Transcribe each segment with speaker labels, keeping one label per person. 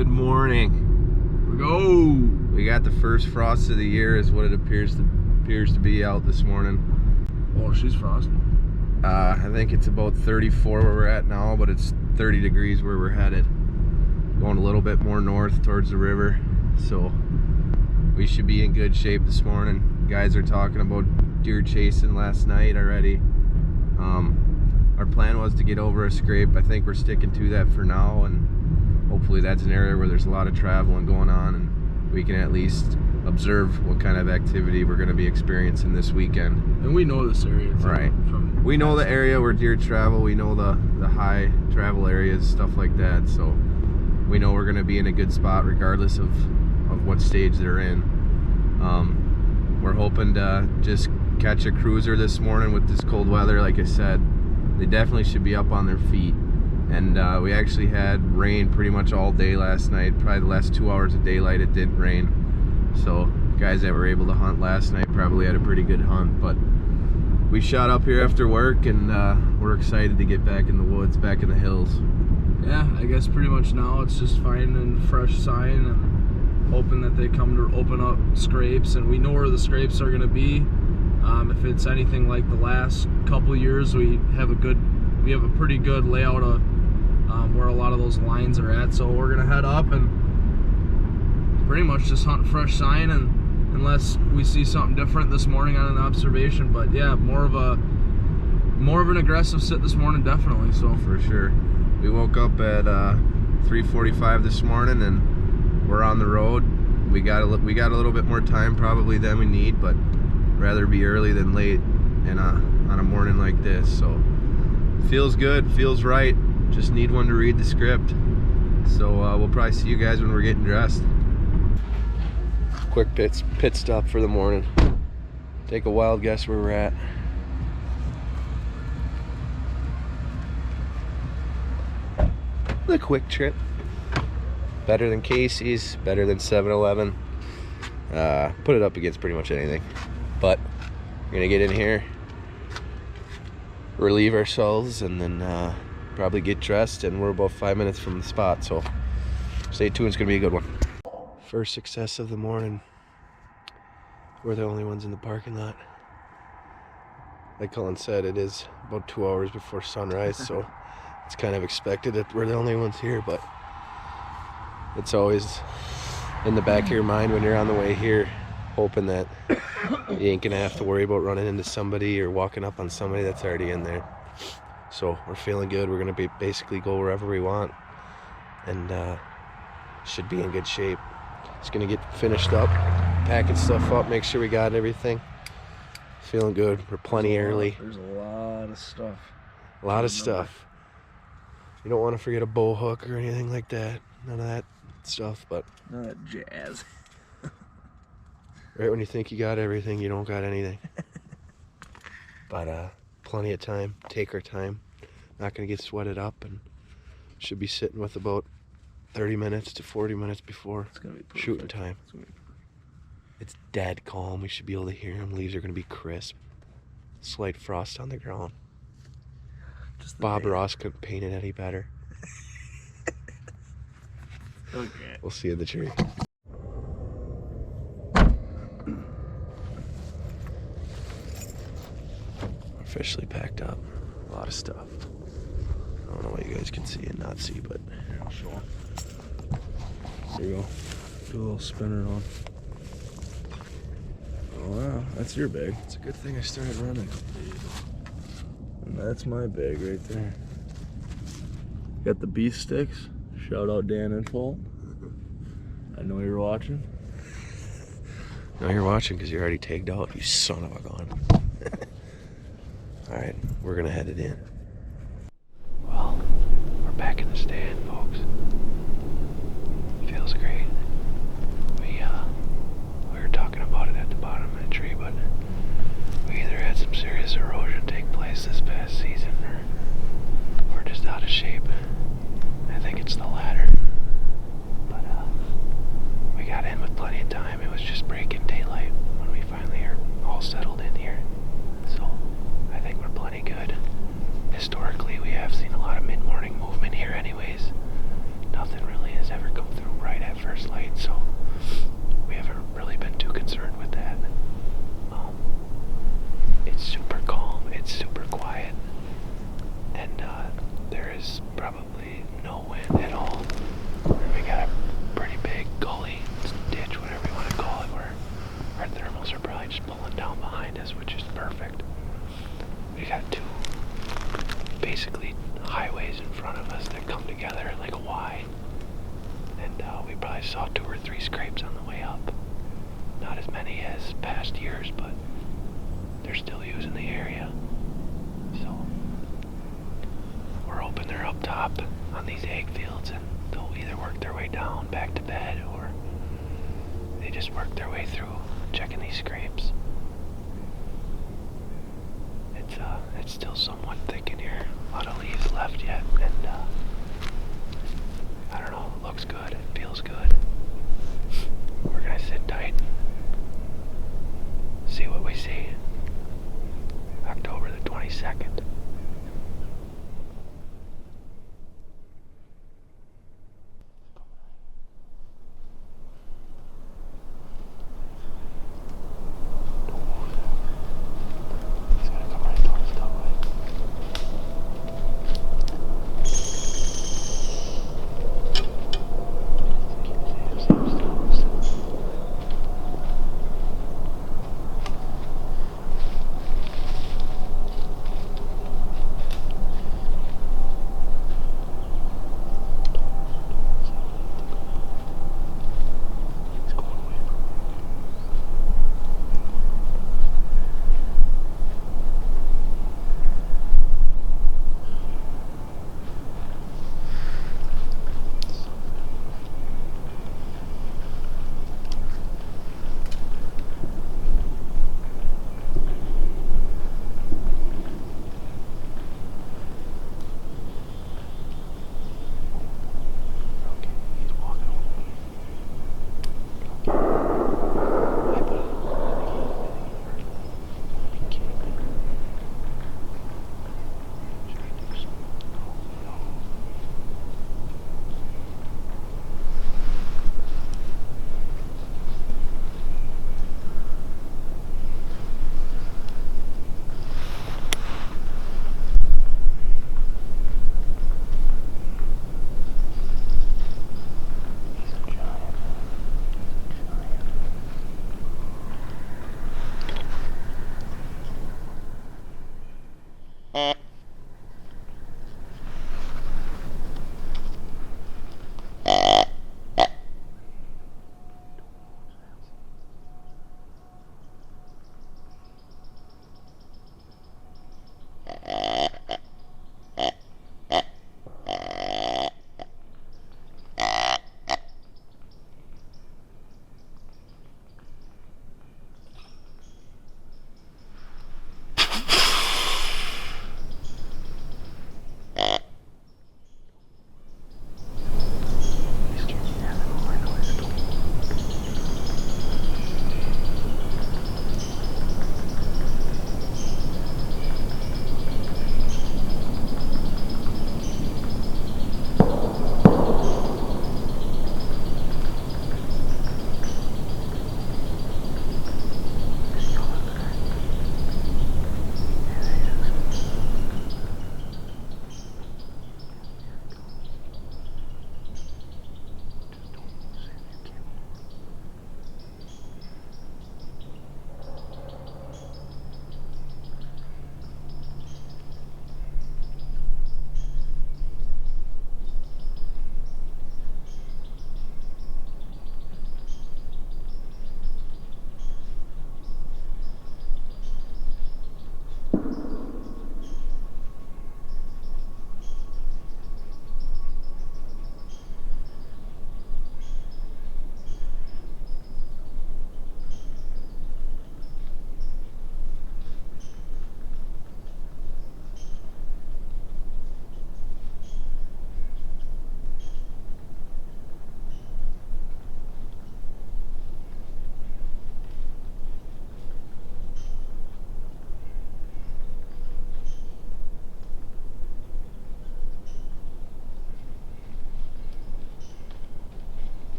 Speaker 1: Good morning.
Speaker 2: We go.
Speaker 1: We got the first frost of the year, is what it appears to be out this morning.
Speaker 2: Oh, she's frosting.
Speaker 1: I think it's about 34 where we're at now, but it's 30 degrees where we're headed. Going a little bit more north towards the river, so we should be in good shape this morning. Guys are talking about deer chasing last night already. Our plan was to get over a scrape. I think we're sticking to that for now, and hopefully that's an area where there's a lot of traveling going on and we can at least observe what kind of activity we're going to be experiencing this weekend.
Speaker 2: And we know this area too,
Speaker 1: right? We know the area where deer travel. We know the high travel areas, stuff like that. So we know we're going to be in a good spot regardless of what stage they're in. We're hoping to just catch a cruiser this morning with this cold weather. Like I said, they definitely should be up on their feet. And we actually had rain pretty much all day last night. Probably the last 2 hours of daylight it didn't rain. So guys that were able to hunt last night probably had a pretty good hunt. But we shot up here after work, and we're excited to get back in the woods, back in the hills.
Speaker 2: Yeah, I guess pretty much now it's just finding fresh sign and hoping that they come to open up scrapes. And we know where the scrapes are going to be. If it's anything like the last couple years, we have a pretty good layout of where a lot of those lines are at. So we're gonna head up and pretty much just hunt fresh sign, and unless we see something different this morning on an observation. But yeah, more of an aggressive sit this morning, definitely. So
Speaker 1: for sure, we woke up at 3:45 this morning and we're on the road. We got a little bit more time probably than we need, but rather be early than late on a morning like this. So feels good, feels right. Just need one to read the script. So we'll probably see you guys when we're getting dressed. Quick pit stop for the morning. Take a wild guess where we're at. The Quick Trip. Better than Casey's, better than 7-Eleven. Put it up against pretty much anything. But we're gonna get in here, relieve ourselves, and then probably get dressed, and we're about 5 minutes from the spot, so stay tuned. It's gonna be a good one. First success of the morning. We're the only ones in the parking lot. Like Cullen said, it is about 2 hours before sunrise, so it's kind of expected that we're the only ones here, but it's always in the back of your mind when you're on the way here, hoping that you ain't gonna have to worry about running into somebody or walking up on somebody that's already in there. So we're feeling good. We're gonna basically go wherever we want, and should be in good shape. Just gonna get finished up, packing stuff up, make sure we got everything. Feeling good. We're plenty early.
Speaker 2: There's a lot of stuff.
Speaker 1: A lot of stuff. You don't want to forget a bow hook or anything like that. None of that stuff, but
Speaker 2: none of that jazz.
Speaker 1: Right when you think you got everything, you don't got anything. But plenty of time. Take our time. Not gonna get sweated up, and should be sitting with about 30 minutes to 40 minutes before shooting time. It's dead calm. We should be able to hear them. Leaves are gonna be crisp. Slight frost on the ground. Bob Ross couldn't paint it any better.
Speaker 2: Okay.
Speaker 1: We'll see you in the tree. Officially packed up. A lot of stuff. I don't know what you guys can see and not see, but
Speaker 2: here, I'll show them. There you go. Do a little spinner on. Oh wow, that's your bag.
Speaker 1: It's a good thing I started running.
Speaker 2: And that's my bag right there. Got the beef sticks. Shout out Dan and Paul. I know you're watching.
Speaker 1: No, you're watching because you're already tagged out, you son of a gun. Alright, we're gonna head it in. Well, we're back in the stand, folks. Feels great. We were talking about it at the bottom of the tree, but we either had some serious erosion take place this past season, or we're just out of shape. I think it's the latter. But we got in with plenty of time. It was just breaking daylight when we finally are all settled in here. So I think we're plenty good. Historically, we have seen a lot of mid-morning movement here anyways. probably no wind at all. We got a pretty big gully, ditch, whatever you want to call it, where our thermals are probably just pulling down behind us, which is perfect. We got two basically highways in front of us that come together like a Y. And we probably saw 2 or 3 scrapes on the way up. Not as many as past years, but they're still using the area. So we're hoping they're up top on these egg fields and they'll either work their way down back to bed or they just work their way through checking these scrapes. It's still somewhat thick in here. A lot of leaves left yet, and I don't know, it looks good, it feels good. We're gonna sit tight and see what we see. October the 22nd.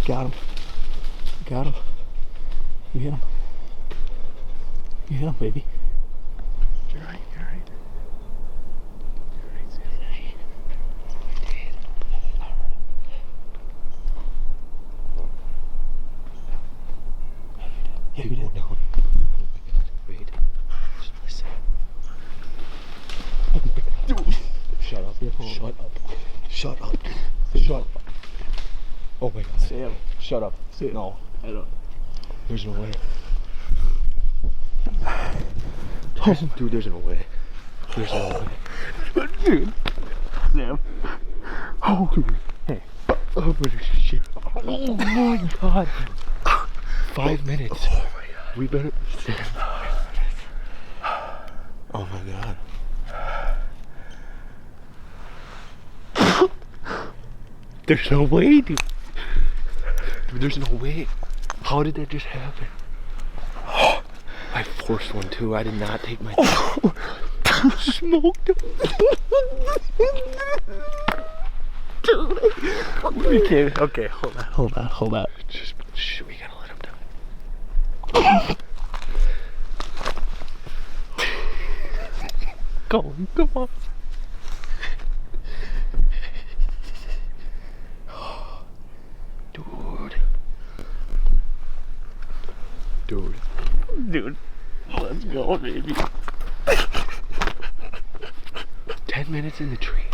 Speaker 3: Got him. Got him. You hit him. You hit him, baby. You're right, you're right. You're right, Sam. Yeah, you did. No. Oh my God. Wait. Just listen. Dude. Shut up. Shut up. Shut up. Shut up. Oh my God.
Speaker 2: Sam, shut up.
Speaker 3: No.
Speaker 2: I don't.
Speaker 3: There's no way. Dude, there's no way. There's no way. Dude.
Speaker 2: Sam.
Speaker 3: Oh, dude. Hey. Oh, shit. Oh my God. 5 minutes.
Speaker 2: Oh my God.
Speaker 3: We better. Oh my God. There's no way, dude. Dude, there's no way. How did that just happen? I forced one too. I did not take my. Smoked him. Dude. Okay, hold on. Just, we gotta let him down. Come on. Dude, let's go, baby. 10 minutes in the tree.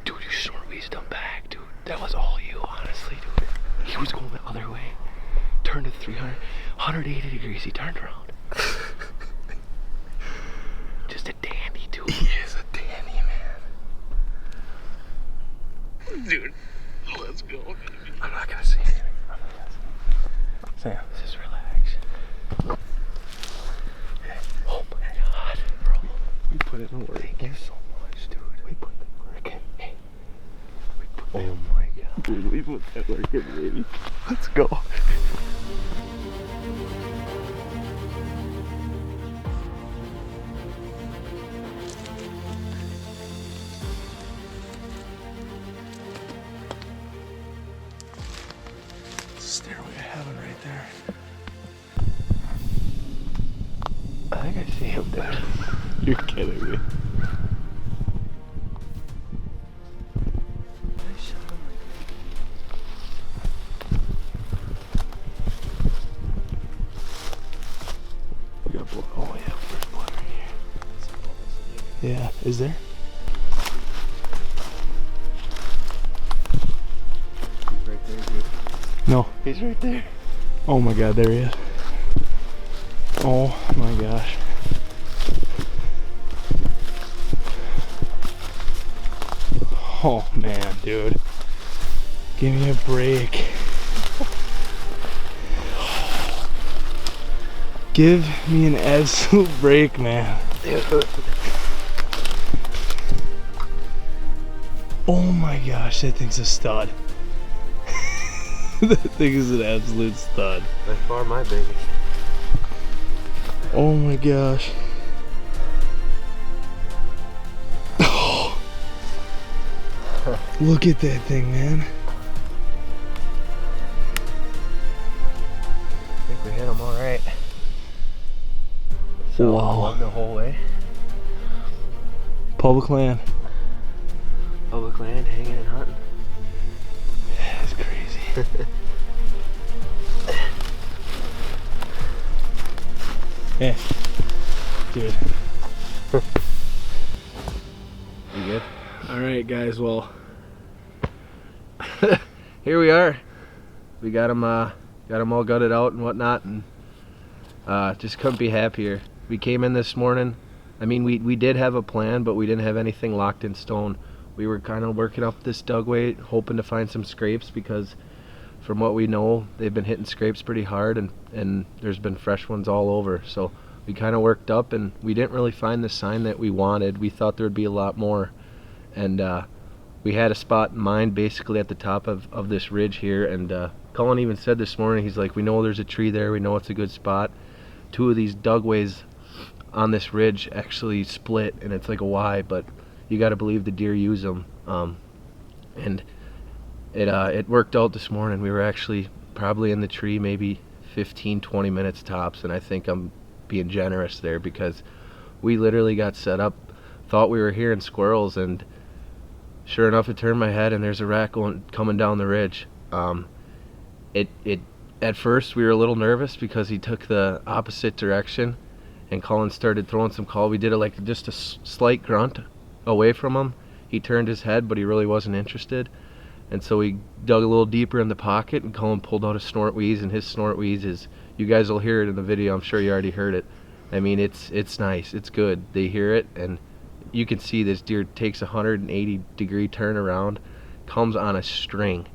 Speaker 3: Dude, you short weased him back, dude. That was all you, honestly, dude. He was going the other way. Turned to 180 degrees. He turned around. Just a dandy, dude.
Speaker 2: He is a dandy, man. Dude, let's go, baby.
Speaker 3: I'm not gonna say anything. Sam, just relax. Oh my God, bro.
Speaker 2: We put in the work.
Speaker 3: Thank you so much, dude. We put the work in. Hey.
Speaker 2: Oh my God. Dude, we put that work in, baby. Let's go.
Speaker 3: Stairway to heaven right there. I think I see him there.
Speaker 2: You're kidding me.
Speaker 3: We got blood. Oh yeah, there's blood right here. Yeah, is there?
Speaker 2: He's right there, dude.
Speaker 3: No.
Speaker 2: He's right there.
Speaker 3: Oh my God, there he is. Oh my gosh. Oh man, dude. Give me a break. Give me an absolute break, man. Oh my gosh, that thing's a stud. That thing is an absolute stud.
Speaker 1: By far my biggest.
Speaker 3: Oh my gosh. Oh. Look at that thing, man.
Speaker 1: I think we hit him all right. So
Speaker 3: Wow.
Speaker 1: the whole way.
Speaker 3: Public land.
Speaker 1: Public land, hanging and hunting.
Speaker 3: That's crazy. Yeah. Dude.
Speaker 1: You good?
Speaker 2: Alright, guys, well,
Speaker 1: Here we are. We got them all gutted out and whatnot, and just couldn't be happier. We came in this morning. I mean, we did have a plan, but we didn't have anything locked in stone. We were kind of working up this dugway, hoping to find some scrapes, because from what we know, they've been hitting scrapes pretty hard, and there's been fresh ones all over. So we kind of worked up, and we didn't really find the sign that we wanted. We thought there would be a lot more, and we had a spot in mind basically at the top of this ridge here, and Cullen even said this morning, he's like, we know there's a tree there, we know it's a good spot. Two of these dugways on this ridge actually split, and it's like a Y, but you got to believe the deer use them. And It worked out this morning. We were actually probably in the tree maybe 15-20 minutes tops, and I think I'm being generous there because we literally got set up, thought we were hearing squirrels, and sure enough, I turned my head and there's a rat coming down the ridge. At first we were a little nervous because he took the opposite direction, and Cullen started throwing some call. We did it like just a slight grunt away from him. He turned his head, but he really wasn't interested. And so we dug a little deeper in the pocket, and Cullen pulled out a snort wheeze, and his snort wheeze is, you guys will hear it in the video, I'm sure you already heard it. I mean, it's nice, it's good. They hear it, and you can see this deer takes a 180-degree turn around, comes on a string,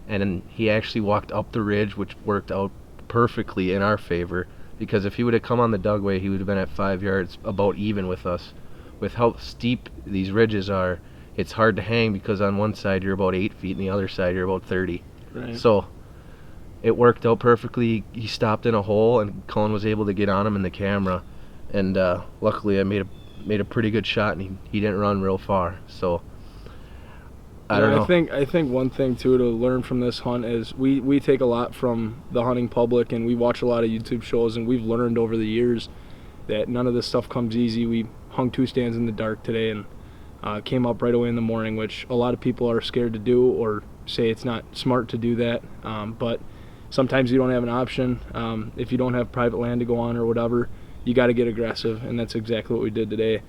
Speaker 1: and then he actually walked up the ridge, which worked out perfectly in our favor, because if he would have come on the dugway, he would have been at 5 yards, about even with us. With how steep these ridges are, it's hard to hang because on one side you're about 8 feet and the other side you're about 30.
Speaker 2: Right.
Speaker 1: So it worked out perfectly. He stopped in a hole, and Cullen was able to get on him in the camera, and luckily I made a pretty good shot, and he didn't run real far. So I don't know.
Speaker 2: I think one thing too to learn from this hunt is we take a lot from the hunting public, and we watch a lot of YouTube shows, and we've learned over the years that none of this stuff comes easy. We hung 2 stands in the dark today, and came up right away in the morning, which a lot of people are scared to do or say it's not smart to do that, but sometimes you don't have an option. If you don't have private land to go on or whatever, you got to get aggressive, and that's exactly what we did today.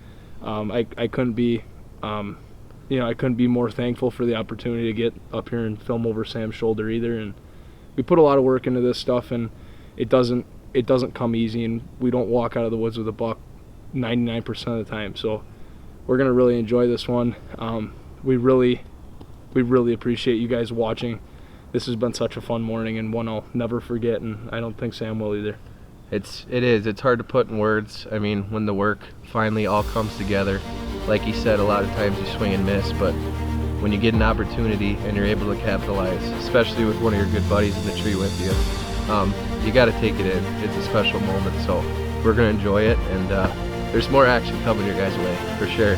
Speaker 2: I couldn't be I couldn't be more thankful for the opportunity to get up here and film over Sam's shoulder either. And we put a lot of work into this stuff, and it doesn't come easy, and we don't walk out of the woods with a buck 99% of the time. So we're gonna really enjoy this one. We really appreciate you guys watching. This has been such a fun morning, and one I'll never forget, and I don't think Sam will either.
Speaker 1: It's hard to put in words. I mean, when the work finally all comes together, like he said, a lot of times you swing and miss, but when you get an opportunity and you're able to capitalize, especially with one of your good buddies in the tree with you, you got to take it in. It's a special moment, so we're gonna enjoy it, and there's more action coming your guys' way for sure.